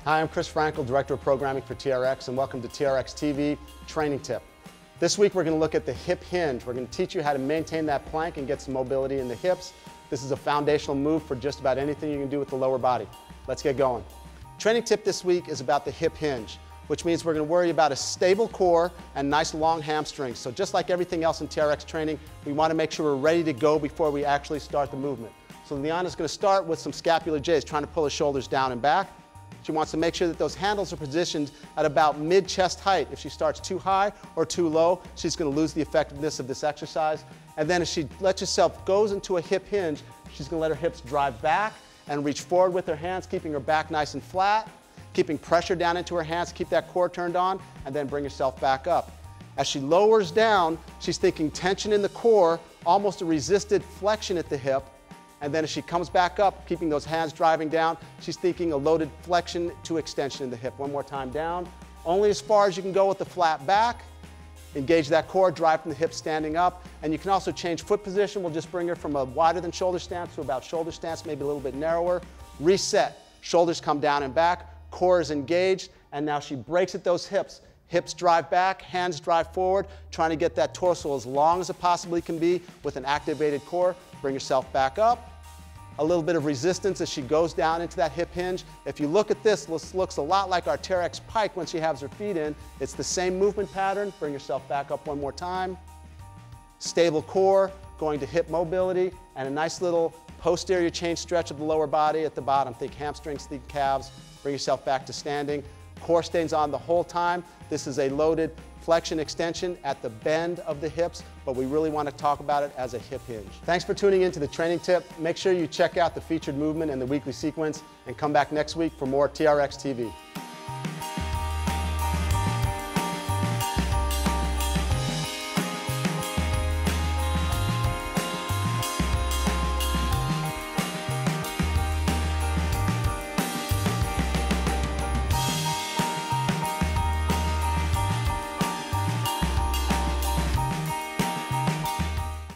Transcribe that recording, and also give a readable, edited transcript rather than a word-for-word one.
Hi, I'm Chris Frankel, Director of Programming for TRX, and welcome to TRXtv Training Tip. This week we're going to look at the hip hinge. We're going to teach you how to maintain that plank and get some mobility in the hips. This is a foundational move for just about anything you can do with the lower body. Let's get going. Training tip this week is about the hip hinge, which means we're going to worry about a stable core and nice long hamstrings. So just like everything else in TRX training, we want to make sure we're ready to go before we actually start the movement. So Liana's going to start with some scapular J's, trying to pull her shoulders down and back. She wants to make sure that those handles are positioned at about mid-chest height. If she starts too high or too low, she's going to lose the effectiveness of this exercise. And then as she lets herself goes into a hip hinge, she's going to let her hips drive back and reach forward with her hands, keeping her back nice and flat, keeping pressure down into her hands, keep that core turned on, and then bring herself back up. As she lowers down, she's thinking tension in the core, almost a resisted flexion at the hip. And then as she comes back up, keeping those hands driving down, she's thinking a loaded flexion to extension in the hip. One more time down. Only as far as you can go with the flat back. Engage that core, drive from the hips standing up. And you can also change foot position. We'll just bring her from a wider than shoulder stance to about shoulder stance, maybe a little bit narrower. Reset. Shoulders come down and back. Core is engaged. And now she breaks at those hips. Hips drive back, hands drive forward, trying to get that torso as long as it possibly can be with an activated core. Bring yourself back up. A little bit of resistance as she goes down into that hip hinge. If you look at this looks a lot like our TRX pike when she has her feet in. It's the same movement pattern. Bring yourself back up one more time. Stable core, going to hip mobility, and a nice little posterior chain stretch of the lower body at the bottom. Think hamstrings, think calves. Bring yourself back to standing. Core stays on the whole time. This is a loaded flexion extension at the bend of the hips, but we really want to talk about it as a hip hinge. Thanks for tuning in to the training tip. Make sure you check out the featured movement and the weekly sequence, and come back next week for more TRX TV.